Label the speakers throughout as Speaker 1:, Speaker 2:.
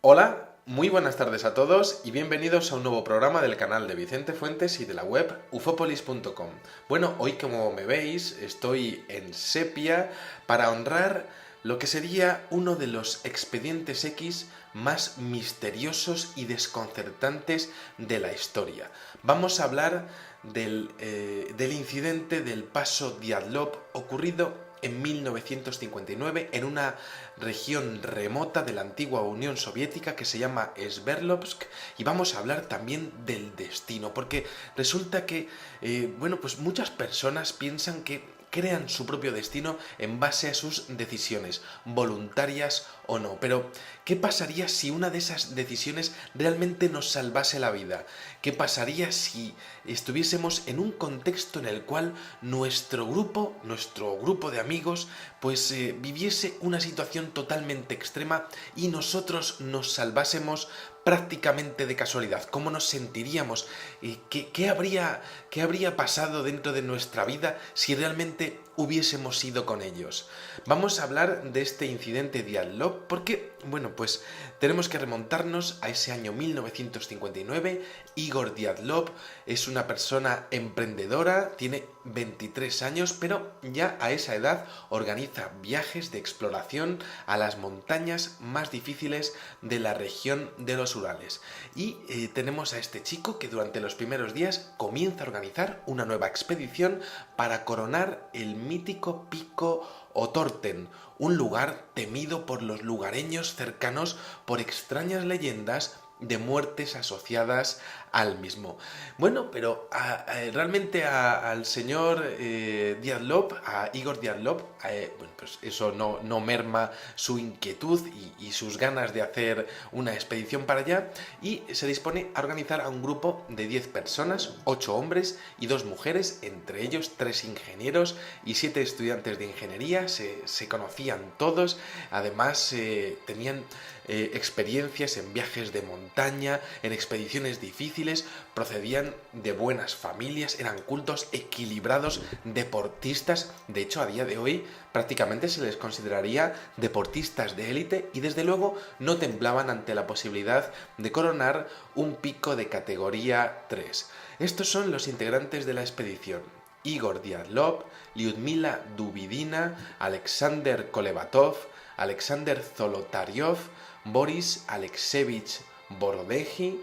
Speaker 1: Hola, muy buenas tardes a todos y bienvenidos a un nuevo programa del canal de Vicente Fuentes y de la web ufopolis.com. Bueno, hoy como me veis estoy en sepia para honrar lo que sería uno de los expedientes X más misteriosos y desconcertantes de la historia. Vamos a hablar del incidente del paso Diatlov ocurrido en 1959 en una región remota de la antigua Unión Soviética que se llama Sverdlovsk, y vamos a hablar también del destino, porque resulta que, pues muchas personas piensan que crean su propio destino en base a sus decisiones, voluntarias o no. Pero, ¿qué pasaría si una de esas decisiones realmente nos salvase la vida? ¿Qué pasaría si estuviésemos en un contexto en el cual nuestro grupo de amigos, viviese una situación totalmente extrema y nosotros nos salvásemos prácticamente de casualidad? ¿Cómo nos sentiríamos? ¿Qué habría pasado dentro de nuestra vida si realmente hubiésemos ido con ellos? Vamos a hablar de este incidente Diatlov porque, tenemos que remontarnos a ese año 1959. Igor Diatlov es una persona emprendedora, tiene 23 años, pero ya a esa edad organiza viajes de exploración a las montañas más difíciles de la región de los Urales. Y tenemos a este chico que durante los primeros días comienza a organizar una nueva expedición para coronar el mítico pico Otorten, un lugar temido por los lugareños cercanos por extrañas leyendas de muertes asociadas al mismo. Realmente al señor Diatlov, a Igor Diatlov, pues eso no merma su inquietud y sus ganas de hacer una expedición para allá, y se dispone a organizar a un grupo de 10 personas, 8 hombres y 2 mujeres, entre ellos 3 ingenieros y 7 estudiantes de ingeniería. Se conocían todos, además tenían experiencias en viajes de montaña, en expediciones difíciles, procedían de buenas familias, eran cultos, equilibrados, deportistas. De hecho, a día de hoy prácticamente se les consideraría deportistas de élite, y desde luego no temblaban ante la posibilidad de coronar un pico de categoría 3. Estos son los integrantes de la expedición: Igor Diatlov, Lyudmila Dubidina, Alexander Kolevatov, Alexander Zolotaryov, Boris Alexeyevich Borodeji,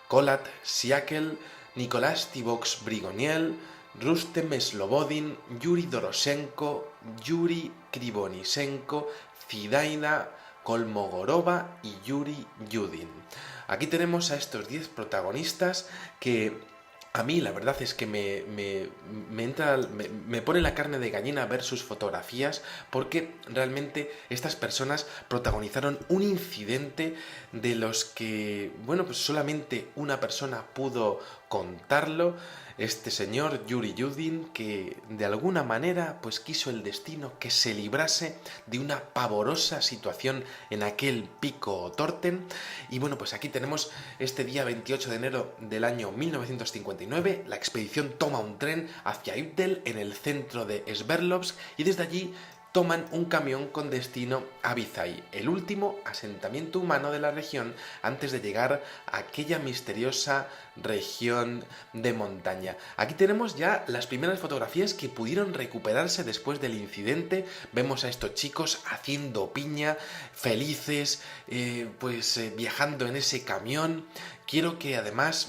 Speaker 1: Kolat Siakel, Nicolás Tivox Brigoniel, Rustem Slobodin, Yuri Doroshenko, Yuri Krivonisenko, Zidaina Kolmogorova y Yuri Yudin. Aquí tenemos a estos 10 protagonistas que a mí la verdad es que me pone la carne de gallina ver sus fotografías, porque realmente estas personas protagonizaron un incidente de los que, solamente una persona pudo contarlo. Este señor Yuri Yudin, que de alguna manera quiso el destino que se librase de una pavorosa situación en aquel pico Torten. Y aquí tenemos este día 28 de enero del año 1959, la expedición toma un tren hacia Ivdel, en el centro de Sverdlovsk, y desde allí toman un camión con destino a Vizay, el último asentamiento humano de la región antes de llegar a aquella misteriosa región de montaña. Aquí tenemos ya las primeras fotografías que pudieron recuperarse después del incidente. Vemos a estos chicos haciendo piña, felices, viajando en ese camión. Quiero que además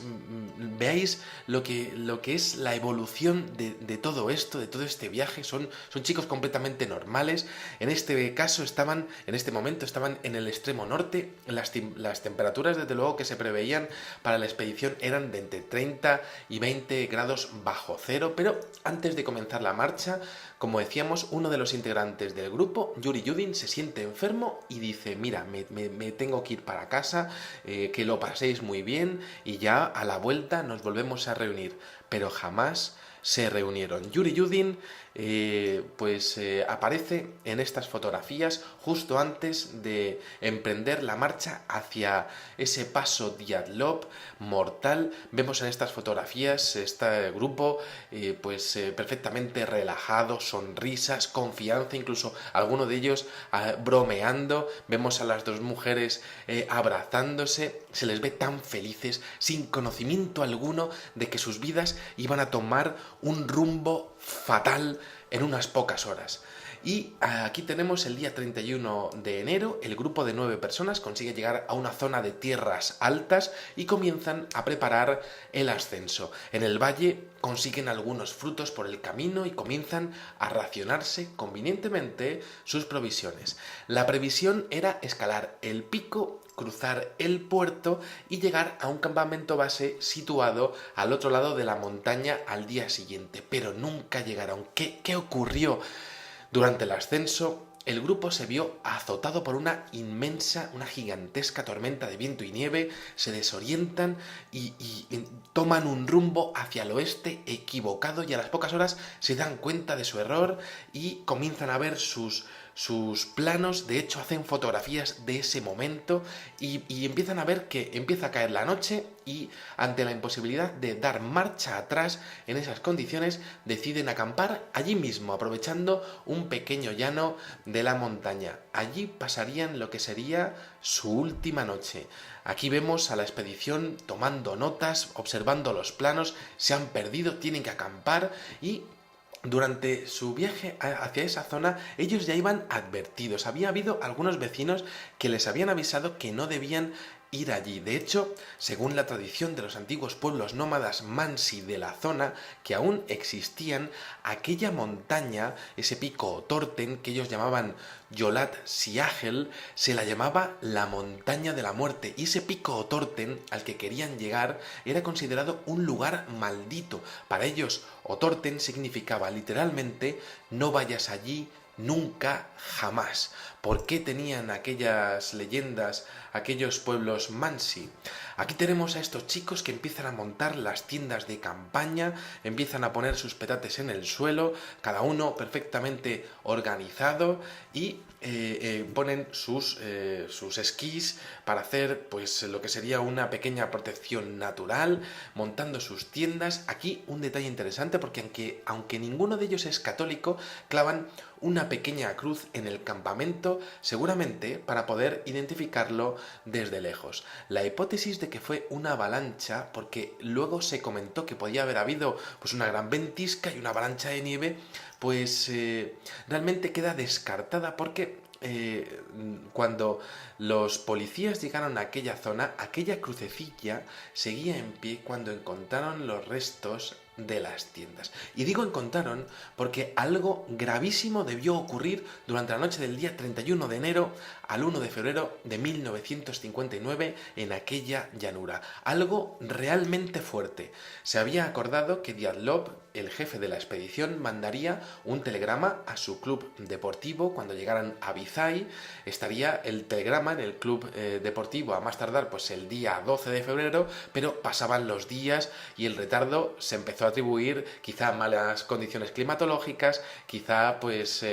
Speaker 1: veáis lo que es la evolución de todo esto, de todo este viaje. Son chicos completamente normales. En este caso en este momento estaban en el extremo norte. Las temperaturas, desde luego, que se preveían para la expedición eran de entre 30 y 20 grados bajo cero. Pero antes de comenzar la marcha, como decíamos, uno de los integrantes del grupo, Yuri Yudin, se siente enfermo y dice: mira, me tengo que ir para casa, que lo paséis muy bien y ya a la vuelta nos volvemos a reunir. Pero jamás se reunieron. Yuri Yudin aparece en estas fotografías justo antes de emprender la marcha hacia ese paso Dyatlov mortal. Vemos en estas fotografías este grupo perfectamente relajado, sonrisas, confianza, incluso alguno de ellos bromeando. Vemos a las dos mujeres abrazándose, se les ve tan felices, sin conocimiento alguno de que sus vidas iban a tomar un rumbo fatal en unas pocas horas. Y aquí tenemos el día 31 de enero, el grupo de 9 personas consigue llegar a una zona de tierras altas y comienzan a preparar el ascenso. En el valle consiguen algunos frutos por el camino y comienzan a racionarse convenientemente sus provisiones. La previsión era escalar el pico, cruzar el puerto y llegar a un campamento base situado al otro lado de la montaña al día siguiente, pero nunca llegaron. ¿Qué ocurrió? Durante el ascenso, el grupo se vio azotado por una gigantesca tormenta de viento y nieve, se desorientan y toman un rumbo hacia el oeste equivocado, y a las pocas horas se dan cuenta de su error y comienzan a ver sus planos. De hecho, hacen fotografías de ese momento y empiezan a ver que empieza a caer la noche, y ante la imposibilidad de dar marcha atrás en esas condiciones deciden acampar allí mismo, aprovechando un pequeño llano de la montaña. Allí pasarían lo que sería su última noche. Aquí vemos a la expedición tomando notas, observando los planos, se han perdido, tienen que acampar, y durante su viaje hacia esa zona ellos ya iban advertidos. Había habido algunos vecinos que les habían avisado que no debían ir allí. De hecho, según la tradición de los antiguos pueblos nómadas mansi de la zona, que aún existían, aquella montaña, ese pico Torten, que ellos llamaban Yolat Siagel, se la llamaba la montaña de la muerte, y ese pico Torten al que querían llegar era considerado un lugar maldito. Para ellos, Otorten significaba literalmente no vayas allí nunca, jamás. ¿Por qué tenían aquellas leyendas aquellos pueblos mansi? Aquí tenemos a estos chicos que empiezan a montar las tiendas de campaña, empiezan a poner sus petates en el suelo, cada uno perfectamente organizado, y ponen sus esquís para hacer pues lo que sería una pequeña protección natural, montando sus tiendas. Aquí un detalle interesante, porque aunque ninguno de ellos es católico, clavan una pequeña cruz en el campamento, seguramente para poder identificarlo desde lejos. La hipótesis de que fue una avalancha, porque luego se comentó que podía haber habido pues una gran ventisca y una avalancha de nieve, realmente queda descartada, porque cuando los policías llegaron a aquella zona, aquella crucecilla seguía en pie cuando encontraron los restos de las tiendas. Y digo encontraron porque algo gravísimo debió ocurrir durante la noche del día 31 de enero al 1 de febrero de 1959 en aquella llanura. Algo realmente fuerte. Se había acordado que Dyatlov, el jefe de la expedición, mandaría un telegrama a su club deportivo cuando llegaran a Vizay. Estaría el telegrama en el club deportivo a más tardar pues el día 12 de febrero, pero pasaban los días y el retardo se empezó a atribuir quizá a malas condiciones climatológicas, quizá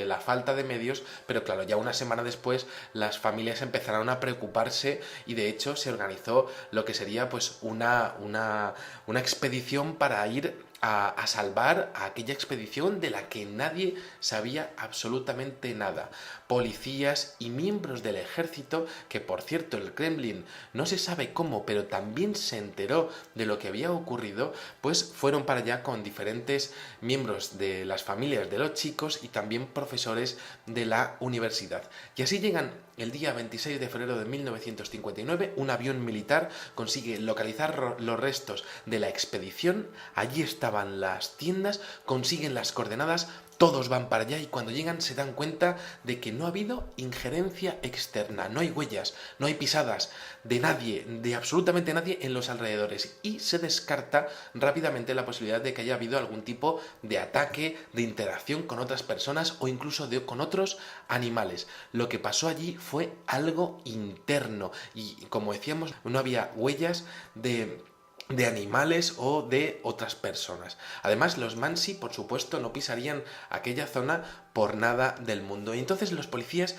Speaker 1: la falta de medios, pero claro, ya una semana después las familias empezaron a preocuparse, y de hecho se organizó lo que sería pues una expedición para ir a salvar a aquella expedición de la que nadie sabía absolutamente nada. Policías y miembros del ejército, que por cierto el Kremlin no se sabe cómo, pero también se enteró de lo que había ocurrido, pues fueron para allá con diferentes miembros de las familias de los chicos y también profesores de la universidad. Y así llegan el día 26 de febrero de 1959, un avión militar consigue localizar los restos de la expedición. Allí estaban las tiendas, consiguen las coordenadas, todos van para allá, y cuando llegan se dan cuenta de que no ha habido injerencia externa, no hay huellas, no hay pisadas de nadie, de absolutamente nadie en los alrededores, y se descarta rápidamente la posibilidad de que haya habido algún tipo de ataque, de interacción con otras personas o incluso con otros animales. Lo que pasó allí fue algo interno, y como decíamos, no había huellas de de animales o de otras personas. Además, los Mansi, por supuesto, no pisarían aquella zona por nada del mundo. Y entonces los policías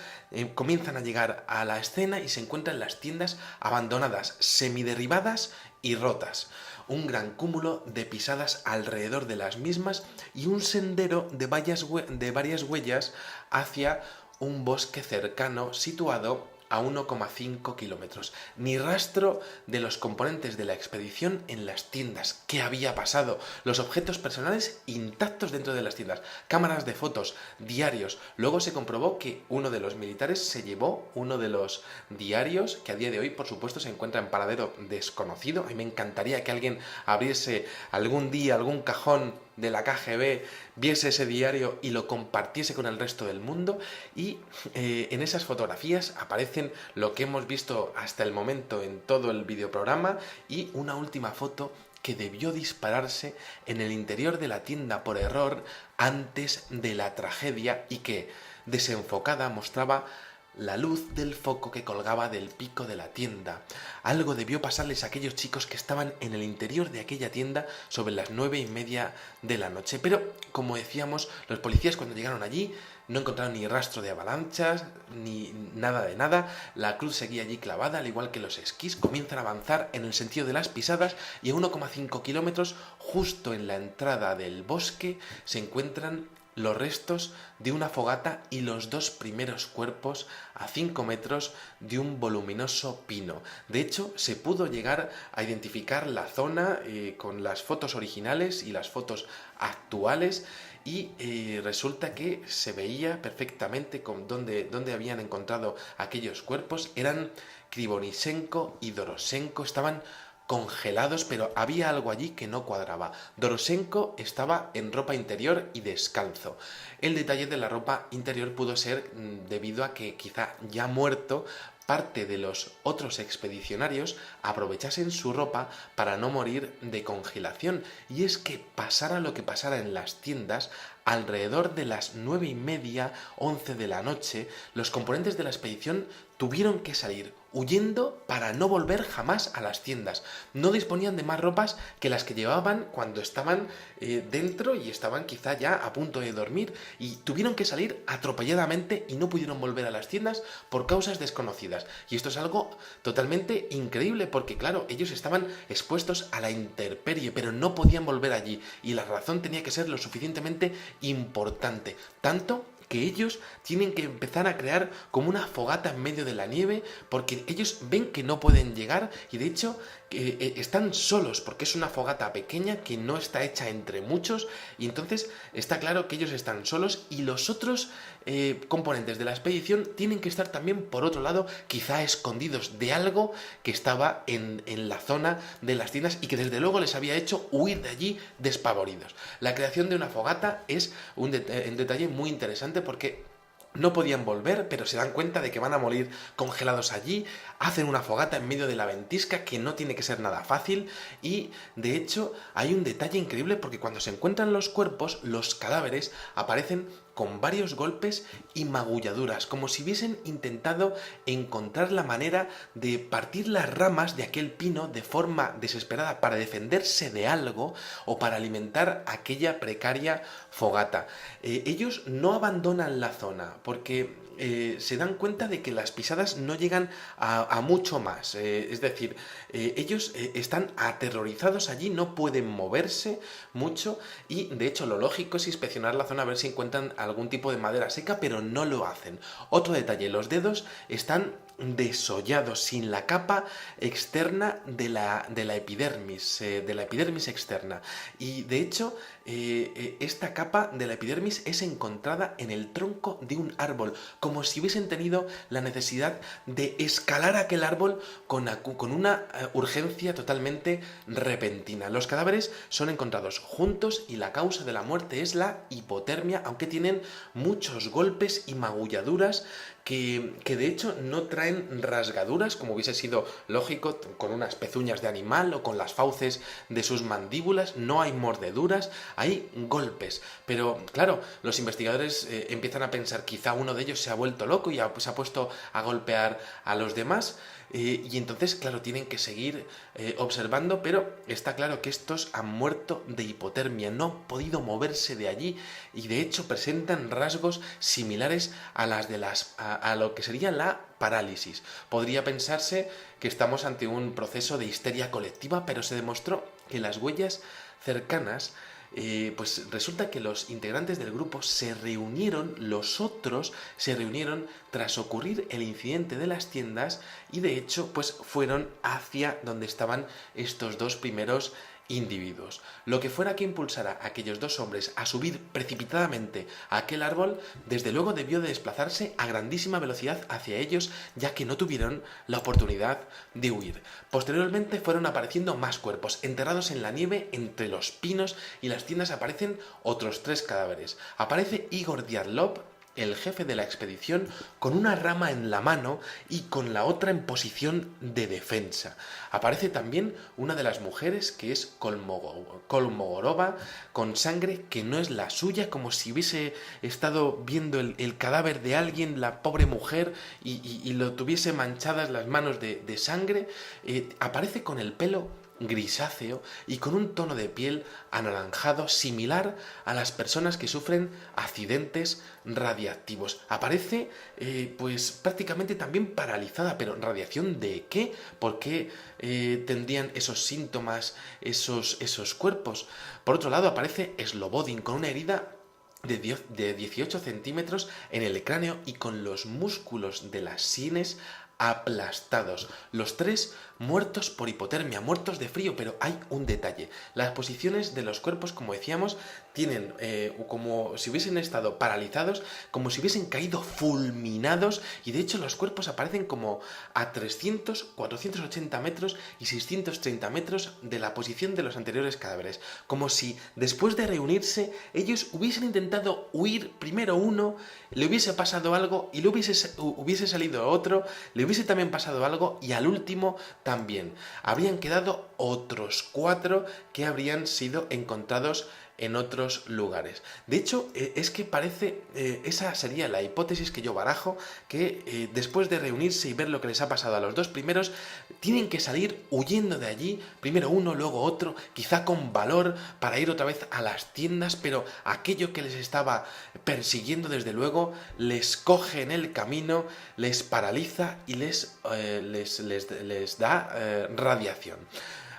Speaker 1: comienzan a llegar a la escena y se encuentran las tiendas abandonadas, semiderribadas y rotas. Un gran cúmulo de pisadas alrededor de las mismas y un sendero de varias huellas hacia un bosque cercano situado a 1,5 kilómetros. Ni rastro de los componentes de la expedición en las tiendas. ¿Qué había pasado? Los objetos personales intactos dentro de las tiendas. Cámaras de fotos, diarios. Luego se comprobó que uno de los militares se llevó uno de los diarios, que a día de hoy, por supuesto, se encuentra en paradero desconocido. A mí me encantaría que alguien abriese algún día algún cajón de la KGB, viese ese diario y lo compartiese con el resto del mundo. Y en esas fotografías aparecen lo que hemos visto hasta el momento en todo el videoprograma y una última foto que debió dispararse en el interior de la tienda por error antes de la tragedia y que, desenfocada, mostraba la luz del foco que colgaba del pico de la tienda. Algo debió pasarles a aquellos chicos que estaban en el interior de aquella tienda sobre las 9:30 de la noche. Pero, como decíamos, los policías cuando llegaron allí no encontraron ni rastro de avalanchas, ni nada de nada. La cruz seguía allí clavada, al igual que los esquís. Comienzan a avanzar en el sentido de las pisadas y a 1,5 kilómetros, justo en la entrada del bosque, se encuentran los restos de una fogata y los dos primeros cuerpos a 5 metros de un voluminoso pino. De hecho, se pudo llegar a identificar la zona con las fotos originales y las fotos actuales y resulta que se veía perfectamente dónde habían encontrado aquellos cuerpos. Eran Krivonisenko y Dorosenko, estaban congelados, pero había algo allí que no cuadraba. Dorosenko estaba en ropa interior y descalzo. El detalle de la ropa interior pudo ser debido a que quizá ya muerto, parte de los otros expedicionarios aprovechasen su ropa para no morir de congelación. Y es que pasara lo que pasara en las tiendas, alrededor de las 9:30, 11 de la noche, los componentes de la expedición tuvieron que salir huyendo para no volver jamás a las tiendas. No disponían de más ropas que las que llevaban cuando estaban dentro y estaban quizá ya a punto de dormir, y tuvieron que salir atropelladamente y no pudieron volver a las tiendas por causas desconocidas. Y esto es algo totalmente increíble porque, claro, ellos estaban expuestos a la intemperie, pero no podían volver allí y la razón tenía que ser lo suficientemente importante, tanto que ellos tienen que empezar a crear como una fogata en medio de la nieve porque ellos ven que no pueden llegar y de hecho están solos porque es una fogata pequeña que no está hecha entre muchos y entonces está claro que ellos están solos y los otros componentes de la expedición tienen que estar también por otro lado, quizá escondidos de algo que estaba en la zona de las tiendas y que desde luego les había hecho huir de allí despavoridos. La creación de una fogata es un detalle muy interesante porque no podían volver, pero se dan cuenta de que van a morir congelados allí, hacen una fogata en medio de la ventisca que no tiene que ser nada fácil y de hecho hay un detalle increíble porque cuando se encuentran los cuerpos, los cadáveres aparecen con varios golpes y magulladuras, como si hubiesen intentado encontrar la manera de partir las ramas de aquel pino de forma desesperada para defenderse de algo o para alimentar aquella precaria fogata. Ellos no abandonan la zona porque se dan cuenta de que las pisadas no llegan a mucho más. Es decir, ellos están aterrorizados allí, no pueden moverse mucho y de hecho lo lógico es inspeccionar la zona a ver si encuentran algún tipo de madera seca, pero no lo hacen. Otro detalle, los dedos están desollados, sin la capa externa de la epidermis externa. Y de hecho, esta capa de la epidermis es encontrada en el tronco de un árbol, como si hubiesen tenido la necesidad de escalar aquel árbol con una urgencia totalmente repentina. Los cadáveres son encontrados juntos y la causa de la muerte es la hipotermia, aunque tienen muchos golpes y magulladuras que de hecho no traen rasgaduras, como hubiese sido lógico, con unas pezuñas de animal o con las fauces de sus mandíbulas. No hay mordeduras, hay golpes. Pero claro, los investigadores empiezan a pensar, quizá uno de ellos se ha vuelto loco y se ha puesto a golpear a los demás. Y entonces, claro, tienen que seguir observando, pero está claro que estos han muerto de hipotermia, no han podido moverse de allí y de hecho presentan rasgos similares a a lo que sería la parálisis. Podría pensarse que estamos ante un proceso de histeria colectiva, pero se demostró que las huellas cercanas, pues resulta que los integrantes del grupo se reunieron, los otros se reunieron tras ocurrir el incidente de las tiendas y de hecho pues fueron hacia donde estaban estos dos primeros individuos. Lo que fuera que impulsara a aquellos dos hombres a subir precipitadamente a aquel árbol, desde luego debió de desplazarse a grandísima velocidad hacia ellos, ya que no tuvieron la oportunidad de huir. Posteriormente fueron apareciendo más cuerpos, enterrados en la nieve entre los pinos, y en las tiendas aparecen otros 3 cadáveres. Aparece Igor Diatlov, el jefe de la expedición, con una rama en la mano y con la otra en posición de defensa. Aparece también una de las mujeres, que es Kolmogorova, con sangre que no es la suya, como si hubiese estado viendo el cadáver de alguien, la pobre mujer, y lo tuviese manchadas las manos de sangre. Aparece con el pelo grisáceo y con un tono de piel anaranjado similar a las personas que sufren accidentes radiactivos. Aparece pues prácticamente también paralizada, pero ¿radiación de qué? ¿Por qué tendrían esos síntomas esos cuerpos? Por otro lado aparece Slobodin con una herida de 18 centímetros en el cráneo y con los músculos de las sienes aplastados. Los 3 muertos por hipotermia, muertos de frío, pero hay un detalle. Las posiciones de los cuerpos, como decíamos, tienen como si hubiesen estado paralizados, como si hubiesen caído fulminados, y de hecho los cuerpos aparecen como a 300, 480 metros y 630 metros de la posición de los anteriores cadáveres, como si después de reunirse ellos hubiesen intentado huir primero uno, le hubiese pasado algo y le hubiese salido otro, le hubiese también pasado algo y al último también. Habrían quedado otros 4 que habrían sido encontrados en otros lugares. De hecho, es que parece, esa sería la hipótesis que yo barajo, que después de reunirse y ver lo que les ha pasado a los 2 primeros, tienen que salir huyendo de allí, primero uno, luego otro, quizá con valor para ir otra vez a las tiendas, pero aquello que les estaba persiguiendo desde luego les coge en el camino, les paraliza y les da radiación.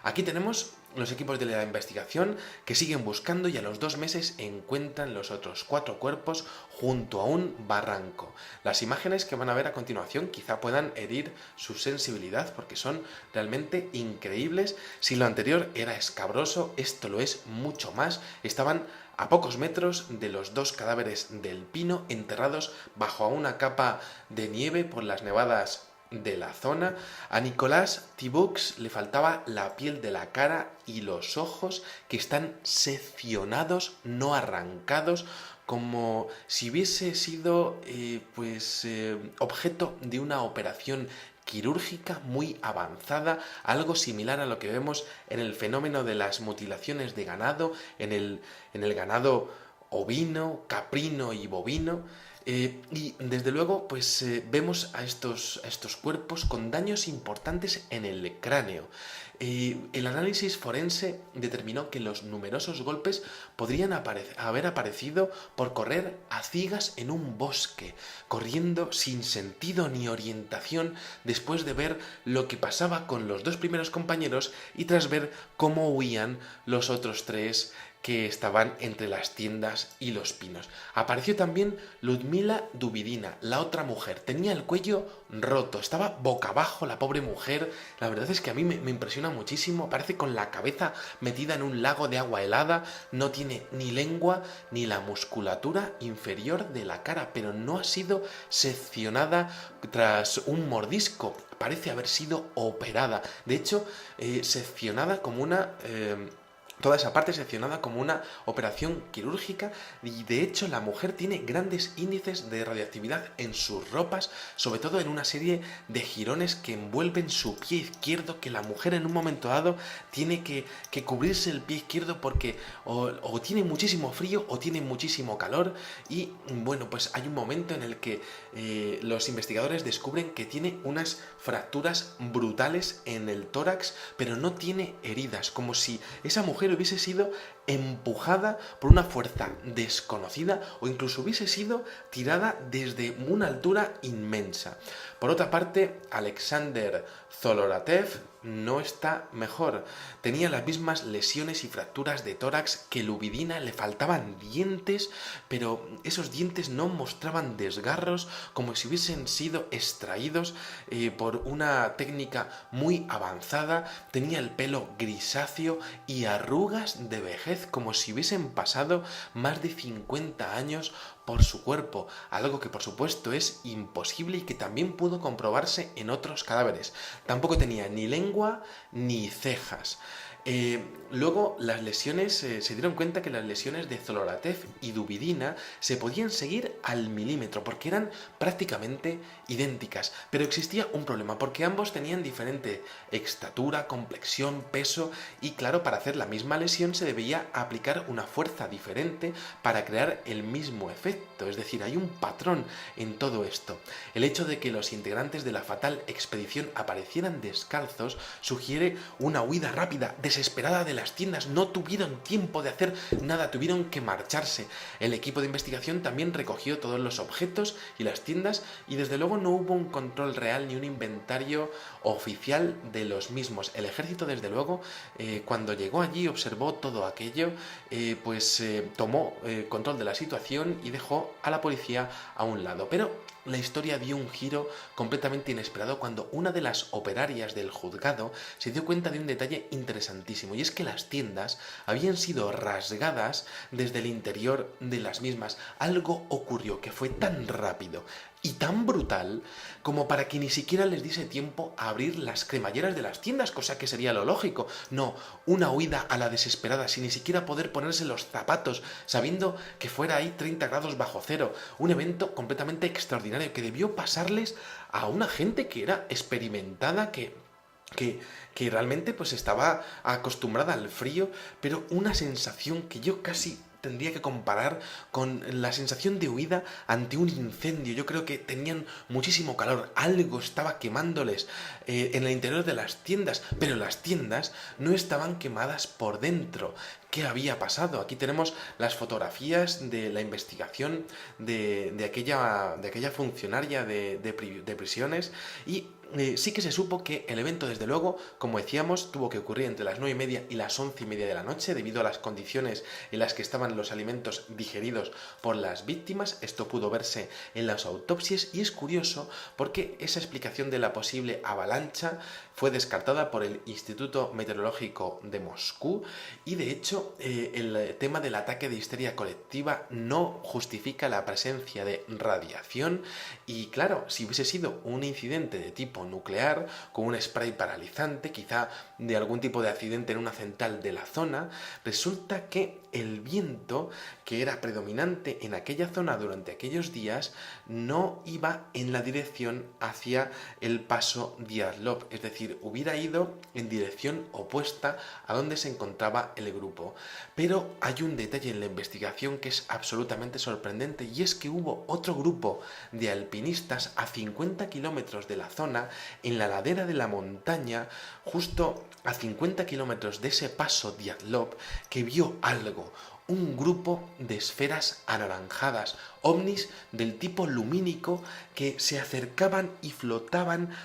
Speaker 1: Aquí tenemos los equipos de la investigación que siguen buscando y a los 2 meses encuentran los otros 4 cuerpos junto a un barranco. Las imágenes que van a ver a continuación quizá puedan herir su sensibilidad porque son realmente increíbles. Si lo anterior era escabroso, esto lo es mucho más. Estaban a pocos metros de los 2 cadáveres del pino enterrados bajo una capa de nieve por las nevadas de la zona. A Nicolás Tiboux le faltaba la piel de la cara y los ojos, que están seccionados, no arrancados, como si hubiese sido objeto de una operación quirúrgica muy avanzada, algo similar a lo que vemos en el fenómeno de las mutilaciones de ganado, en el ganado ovino, caprino y bovino. Y desde luego pues vemos a estos cuerpos con daños importantes en el cráneo. El análisis forense determinó que los numerosos golpes podrían haber aparecido por correr a ciegas en un bosque, corriendo sin sentido ni orientación después de ver lo que pasaba con los 2 primeros compañeros y tras ver cómo huían los otros 3 que estaban entre las tiendas y los pinos. Apareció también Ludmila Dubidina, la otra mujer. Tenía el cuello roto, estaba boca abajo la pobre mujer. La verdad es que a mí me impresiona muchísimo. Aparece con la cabeza metida en un lago de agua helada. No tiene ni lengua ni la musculatura inferior de la cara, pero no ha sido seccionada tras un mordisco. Parece haber sido operada. De hecho, seccionada como una toda esa parte seccionada como una operación quirúrgica y de hecho la mujer tiene grandes índices de radiactividad en sus ropas, sobre todo en una serie de jirones que envuelven su pie izquierdo, que la mujer en un momento dado tiene que cubrirse el pie izquierdo porque o tiene muchísimo frío o tiene muchísimo calor y bueno, pues hay un momento en el que los investigadores descubren que tiene unas fracturas brutales en el tórax, pero no tiene heridas, como si esa mujer hubiese sido empujada por una fuerza desconocida o incluso hubiese sido tirada desde una altura inmensa. Por otra parte, Alexander Zoloratev no está mejor. Tenía las mismas lesiones y fracturas de tórax que Lubidina, le faltaban dientes, pero esos dientes no mostraban desgarros, como si hubiesen sido extraídos por una técnica muy avanzada. Tenía el pelo grisáceo y arrugas de vejez, como si hubiesen pasado más de 50 años por su cuerpo, algo que por supuesto es imposible y que también pudo comprobarse en otros cadáveres. Tampoco tenía ni lengua ni cejas. Luego las lesiones, se dieron cuenta que las lesiones de Zoloratev y Dubidina se podían seguir al milímetro porque eran prácticamente idénticas, pero existía un problema porque ambos tenían diferente estatura, complexión, peso y claro, para hacer la misma lesión se debía aplicar una fuerza diferente para crear el mismo efecto, es decir, hay un patrón en todo esto. El hecho de que los integrantes de la fatal expedición aparecieran descalzos sugiere una huida rápida, desesperada de las tiendas, no tuvieron tiempo de hacer nada, tuvieron que marcharse. El equipo de investigación también recogió todos los objetos y las tiendas y desde luego no hubo un control real ni un inventario oficial de los mismos. El ejército desde luego cuando llegó allí observó todo aquello, tomó control de la situación y dejó a la policía a un lado. Pero la historia dio un giro completamente inesperado cuando una de las operarias del juzgado se dio cuenta de un detalle interesantísimo y es que las tiendas habían sido rasgadas desde el interior de las mismas. Algo ocurrió que fue tan rápido y tan brutal como para que ni siquiera les diese tiempo a abrir las cremalleras de las tiendas, cosa que sería lo lógico. No, una huida a la desesperada, sin ni siquiera poder ponerse los zapatos, sabiendo que fuera ahí 30 grados bajo cero. Un evento completamente extraordinario que debió pasarles a una gente que era experimentada, que realmente pues estaba acostumbrada al frío, pero una sensación que yo casi tendría que comparar con la sensación de huida ante un incendio. Yo creo que tenían muchísimo calor, algo estaba quemándoles en el interior de las tiendas, pero las tiendas no estaban quemadas por dentro. ¿Qué había pasado? Aquí tenemos las fotografías de la investigación de aquella funcionaria de prisiones y sí que se supo que el evento, desde luego, como decíamos, tuvo que ocurrir entre las 9:30 y las 11:30 de la noche debido a las condiciones en las que estaban los alimentos digeridos por las víctimas. Esto pudo verse en las autopsias y es curioso porque esa explicación de la posible avalancha fue descartada por el Instituto Meteorológico de Moscú y de hecho el tema del ataque de histeria colectiva no justifica la presencia de radiación y claro, si hubiese sido un incidente de tipo nuclear con un spray paralizante, quizá de algún tipo de accidente en una central de la zona, resulta que el viento que era predominante en aquella zona durante aquellos días no iba en la dirección hacia el paso Diatlov, es decir, hubiera ido en dirección opuesta a donde se encontraba el grupo. Pero hay un detalle en la investigación que es absolutamente sorprendente y es que hubo otro grupo de alpinistas a 50 kilómetros de la zona, en la ladera de la montaña, justo a 50 kilómetros de ese paso Diatlov, que vio algo, un grupo de esferas anaranjadas, ovnis del tipo lumínico que se acercaban y flotaban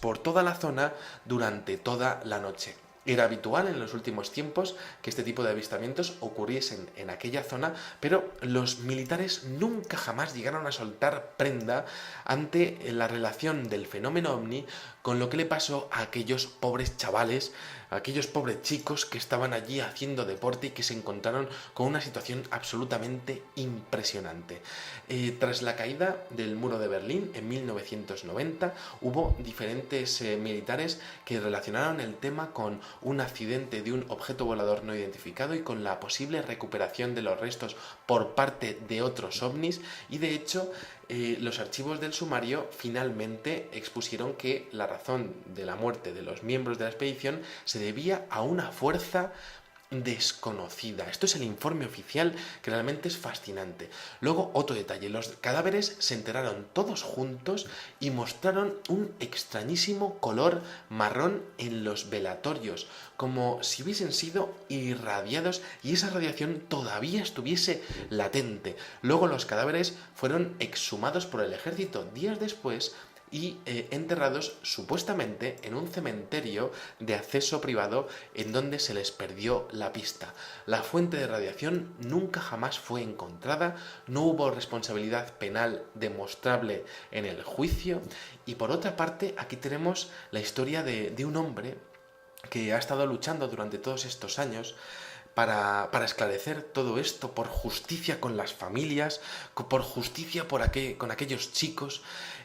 Speaker 1: por toda la zona durante toda la noche. Era habitual en los últimos tiempos que este tipo de avistamientos ocurriesen en aquella zona, pero los militares nunca jamás llegaron a soltar prenda ante la relación del fenómeno ovni con lo que le pasó a aquellos pobres chavales, a aquellos pobres chicos que estaban allí haciendo deporte y que se encontraron con una situación absolutamente impresionante. Tras la caída del muro de Berlín en 1990, hubo diferentes militares que relacionaron el tema con un accidente de un objeto volador no identificado y con la posible recuperación de los restos por parte de otros ovnis, y de hecho los archivos del sumario finalmente expusieron que la razón de la muerte de los miembros de la expedición se debía a una fuerza desconocida. Esto es el informe oficial, que realmente es fascinante. Luego, otro detalle, los cadáveres se enterraron todos juntos y mostraron un extrañísimo color marrón en los velatorios, como si hubiesen sido irradiados y esa radiación todavía estuviese latente. Luego los cadáveres fueron exhumados por el ejército días después y enterrados supuestamente en un cementerio de acceso privado en donde se les perdió la pista. La fuente de radiación nunca jamás fue encontrada, no hubo responsabilidad penal demostrable en el juicio, y por otra parte aquí tenemos la historia de un hombre que ha estado luchando durante todos estos años para esclarecer todo esto, por justicia con las familias, por justicia con aquellos chicos,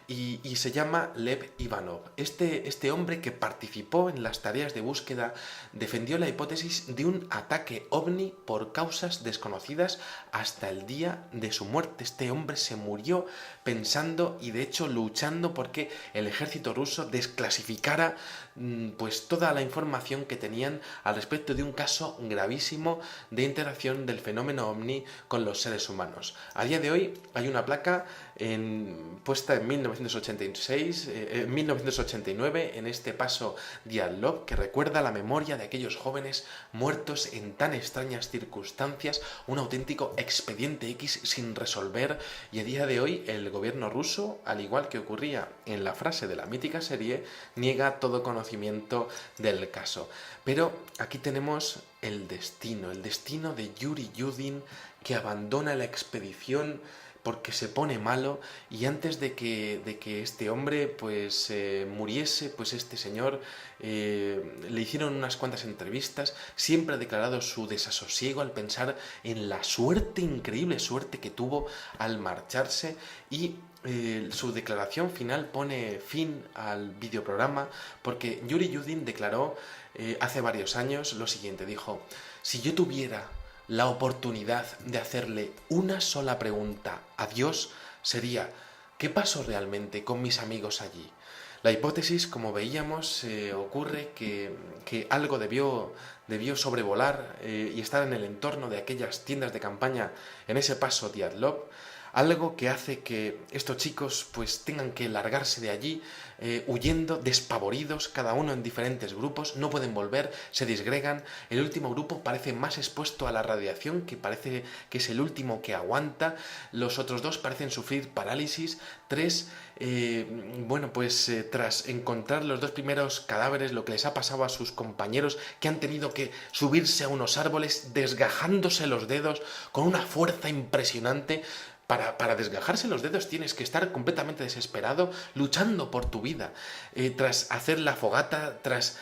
Speaker 1: y se llama Lev Ivanov. Este hombre, que participó en las tareas de búsqueda, defendió la hipótesis de un ataque ovni por causas desconocidas hasta el día de su muerte. Este hombre se murió pensando y de hecho luchando porque el ejército ruso desclasificara pues toda la información que tenían al respecto de un caso gravísimo de interacción del fenómeno ovni con los seres humanos. A día de hoy hay una placa puesta en 1989 en este paso Dyatlov, que recuerda la memoria de aquellos jóvenes muertos en tan extrañas circunstancias, un auténtico expediente X sin resolver, y a día de hoy el gobierno ruso, al igual que ocurría en la frase de la mítica serie, niega todo conocimiento del caso. Pero aquí tenemos el destino de Yuri Yudin, que abandona la expedición porque se pone malo, y antes de que este hombre pues muriese, pues este señor le hicieron unas cuantas entrevistas. Siempre ha declarado su desasosiego al pensar en la suerte, increíble suerte que tuvo al marcharse, y su declaración final pone fin al videoprograma, porque Yuri Yudin declaró hace varios años lo siguiente. Dijo: si yo tuviera la oportunidad de hacerle una sola pregunta a Dios, sería: ¿qué pasó realmente con mis amigos allí? La hipótesis, como veíamos, ocurre que algo debió sobrevolar y estar en el entorno de aquellas tiendas de campaña en ese paso Dyatlov, algo que hace que estos chicos pues tengan que largarse de allí huyendo, despavoridos, cada uno en diferentes grupos, no pueden volver, se disgregan. El último grupo parece más expuesto a la radiación, que parece que es el último que aguanta. Los otros dos parecen sufrir parálisis. Tres, tras encontrar los dos primeros cadáveres, lo que les ha pasado a sus compañeros, que han tenido que subirse a unos árboles desgajándose los dedos con una fuerza impresionante. Para desgajarse los dedos tienes que estar completamente desesperado, luchando por tu vida. Tras hacer la fogata, tras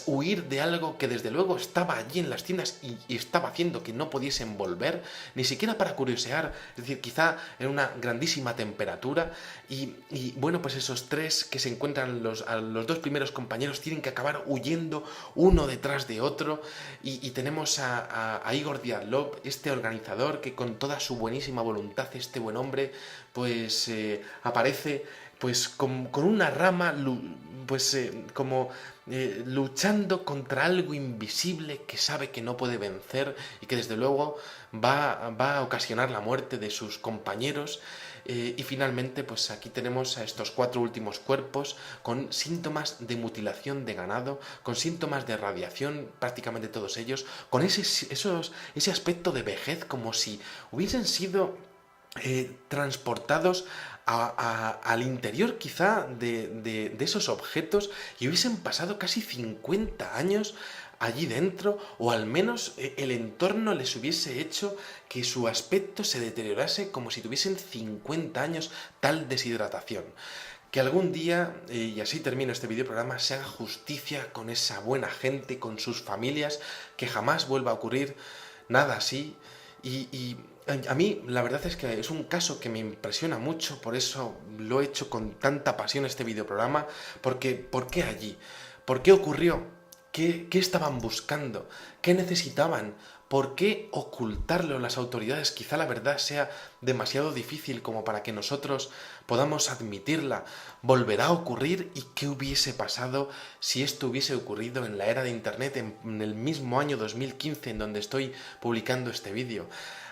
Speaker 1: huir de algo que desde luego estaba allí en las tiendas y estaba haciendo que no pudiesen volver, ni siquiera para curiosear, es decir, quizá en una grandísima temperatura, y bueno, pues esos tres que se encuentran, a los dos primeros compañeros, tienen que acabar huyendo uno detrás de otro, y tenemos a Igor Dyatlov, este organizador, que con toda su buenísima voluntad, este buen hombre, pues aparece pues con una rama, luchando contra algo invisible que sabe que no puede vencer y que desde luego va a ocasionar la muerte de sus compañeros. Y finalmente, pues aquí tenemos a estos cuatro últimos cuerpos con síntomas de mutilación de ganado, con síntomas de radiación, prácticamente todos ellos, con ese aspecto de vejez, como si hubiesen sido transportados al interior quizá de esos objetos y hubiesen pasado casi 50 años allí dentro, o al menos el entorno les hubiese hecho que su aspecto se deteriorase como si tuviesen 50 años, tal deshidratación. Que algún día, y así termino este videoprograma, se haga justicia con esa buena gente, con sus familias, que jamás vuelva a ocurrir nada así. Y a mí la verdad es que es un caso que me impresiona mucho, por eso lo he hecho con tanta pasión este videoprograma, porque ¿por qué allí? ¿Por qué ocurrió? ¿Qué estaban buscando? ¿Qué necesitaban? ¿Por qué ocultarlo a las autoridades? Quizá la verdad sea demasiado difícil como para que nosotros podamos admitirla. ¿Volverá a ocurrir? ¿Y qué hubiese pasado si esto hubiese ocurrido en la era de Internet, en el mismo año 2015 en donde estoy publicando este vídeo?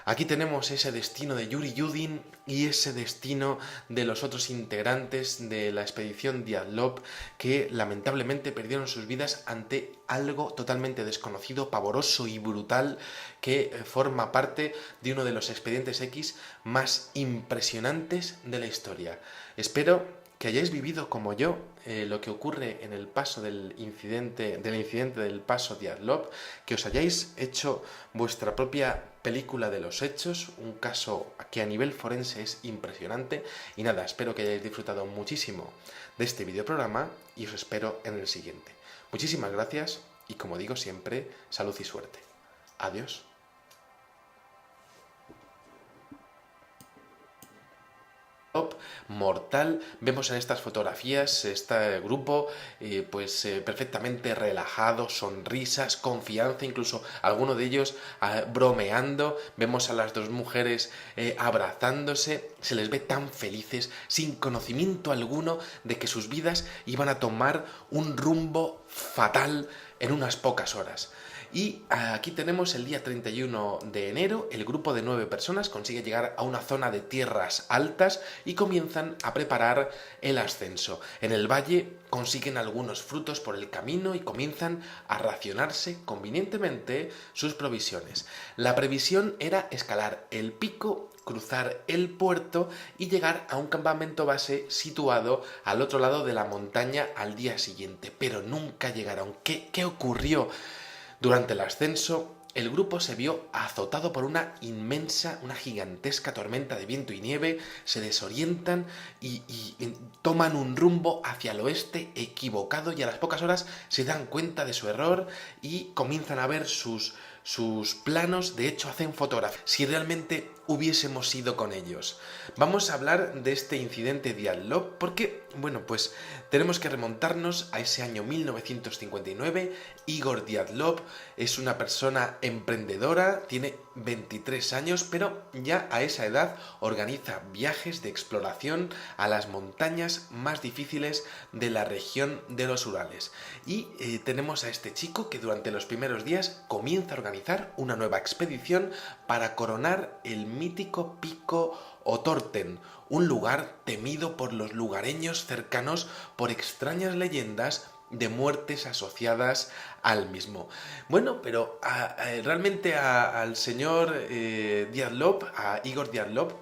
Speaker 1: Aquí tenemos ese destino de Yuri Yudin y ese destino de los otros integrantes de la expedición Dyatlov que lamentablemente perdieron sus vidas ante algo totalmente desconocido, pavoroso y brutal que forma parte de uno de los expedientes X más impresionantes de la historia. Espero que hayáis vivido como yo lo que ocurre en el paso del incidente del paso Dyatlov, que os hayáis hecho vuestra propia película de los hechos, un caso que a nivel forense es impresionante. Y nada, espero que hayáis disfrutado muchísimo de este videoprograma y os espero en el siguiente. Muchísimas gracias y, como digo siempre, salud y suerte. Adiós. Mortal. Vemos en estas fotografías este grupo perfectamente relajado, sonrisas, confianza, incluso alguno de ellos bromeando. Vemos a las dos mujeres abrazándose, se les ve tan felices, sin conocimiento alguno de que sus vidas iban a tomar un rumbo fatal en unas pocas horas. Y aquí tenemos el día 31 de enero, el grupo de 9 personas consigue llegar a una zona de tierras altas y comienzan a preparar el ascenso. En el valle consiguen algunos frutos por el camino y comienzan a racionarse convenientemente sus provisiones. La previsión era escalar el pico, cruzar el puerto y llegar a un campamento base situado al otro lado de la montaña al día siguiente, pero nunca llegaron. ¿Qué ocurrió? Durante el ascenso, el grupo se vio azotado por una gigantesca tormenta de viento y nieve, se desorientan y toman un rumbo hacia el oeste equivocado y a las pocas horas se dan cuenta de su error y comienzan a ver sus planos, de hecho hacen fotografías. Si realmente hubiésemos ido con ellos. Vamos a hablar de este incidente Dyatlov porque, bueno, pues tenemos que remontarnos a ese año 1959. Igor Dyatlov es una persona emprendedora, tiene 23 años, pero ya a esa edad organiza viajes de exploración a las montañas más difíciles de la región de los Urales. Y tenemos a este chico que durante los primeros días comienza a organizar una nueva expedición para coronar el mítico pico Otorten, un lugar temido por los lugareños cercanos por extrañas leyendas de muertes asociadas al mismo. Bueno, pero realmente al señor Dyatlov, a Igor Dyatlov,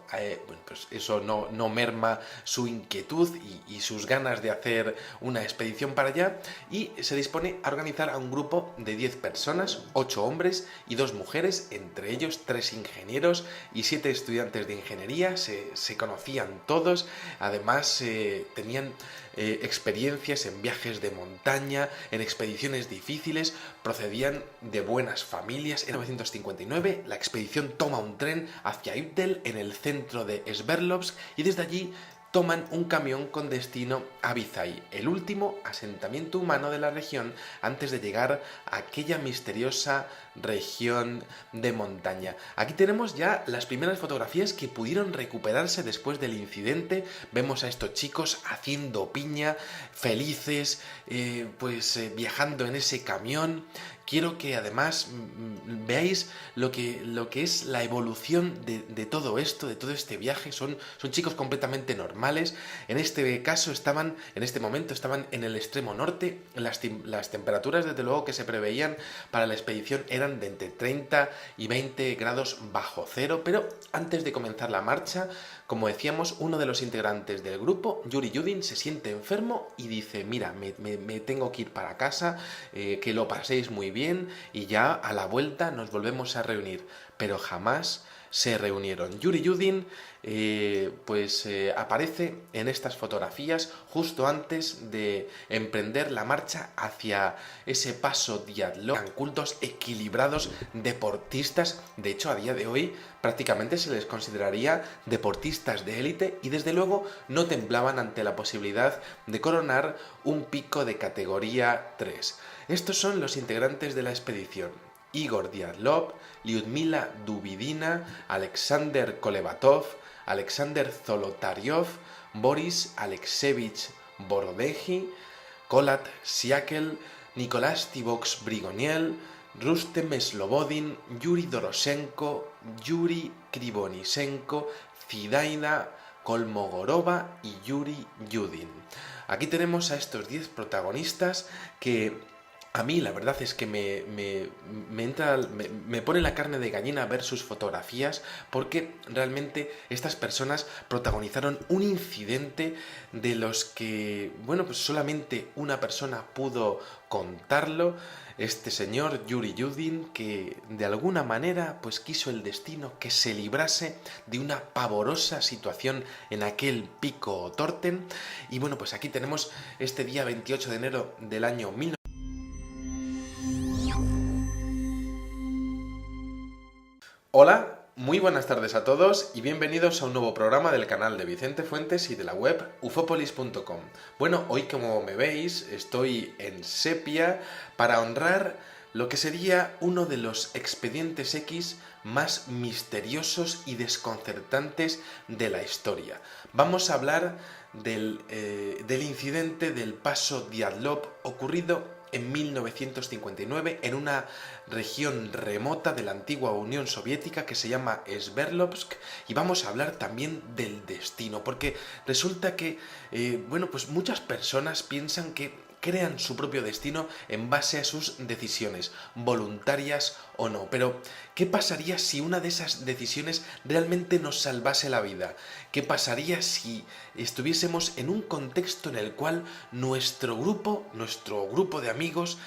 Speaker 1: bueno, pues eso no merma su inquietud y sus ganas de hacer una expedición para allá, y se dispone a organizar a un grupo de 10 personas, 8 hombres y 2 mujeres, entre ellos 3 ingenieros y 7 estudiantes de ingeniería. Se conocían todos, además tenían experiencias en viajes de montaña, en expediciones difíciles, procedían de buenas familias. En 1959 la expedición toma un tren hacia Ivdel, en el centro de Sverdlovsk, y desde allí toman un camión con destino a Vizay, el último asentamiento humano de la región antes de llegar a aquella misteriosa región de montaña. Aquí tenemos ya las primeras fotografías que pudieron recuperarse después del incidente. Vemos a estos chicos haciendo piña, felices, viajando en ese camión. Quiero que además veáis lo que es la evolución de todo esto, de todo este viaje. Son chicos completamente normales. En este caso en este momento estaban en el extremo norte. Las temperaturas, desde luego, que se preveían para la expedición eran de entre 30 y 20 grados bajo cero, pero antes de comenzar la marcha, como decíamos, uno de los integrantes del grupo, Yuri Yudin, se siente enfermo y dice: mira, me tengo que ir para casa, que lo paséis muy bien y ya a la vuelta nos volvemos a reunir. Pero jamás se reunieron. Yuri Yudin aparece en estas fotografías justo antes de emprender la marcha hacia ese paso Diatlov. Eran cultos equilibrados, deportistas. De hecho, a día de hoy prácticamente se les consideraría deportistas de élite y desde luego no temblaban ante la posibilidad de coronar un pico de categoría 3. Estos son los integrantes de la expedición: Igor Diatlov, Lyudmila Dubidina, Alexander Kolevatov, Alexander Zolotaryov, Boris Alexeyevich Borodeji, Kolat Siakel, Nicolás Tivox Brigoniel, Rustem Slobodin, Yuri Doroshenko, Yuri Krivonisenko, Zidaina Kolmogorova y Yuri Yudin. Aquí tenemos a estos 10 protagonistas que a mí la verdad es que me pone la carne de gallina ver sus fotografías, porque realmente estas personas protagonizaron un incidente de los que, bueno, pues solamente una persona pudo contarlo. Este señor Yuri Yudin, que de alguna manera pues quiso el destino que se librase de una pavorosa situación en aquel pico Torten. Y bueno, pues aquí tenemos este día 28 de enero del año 1900. Hola, muy buenas tardes a todos y bienvenidos a un nuevo programa del canal de Vicente Fuentes y de la web ufopolis.com. Bueno, hoy, como me veis, estoy en sepia para honrar lo que sería uno de los expedientes X más misteriosos y desconcertantes de la historia. Vamos a hablar del incidente del paso Diatlov ocurrido en 1959 en una región remota de la antigua Unión Soviética que se llama Sverdlovsk, y vamos a hablar también del destino, porque resulta que pues muchas personas piensan que crean su propio destino en base a sus decisiones, voluntarias o no. Pero, ¿qué pasaría si una de esas decisiones realmente nos salvase la vida? ¿Qué pasaría si estuviésemos en un contexto en el cual nuestro grupo de amigos,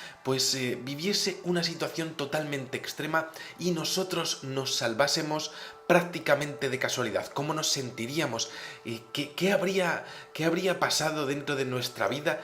Speaker 1: viviese una situación totalmente extrema y nosotros nos salvásemos prácticamente de casualidad? ¿Cómo nos sentiríamos? ¿Qué habría pasado dentro de nuestra vida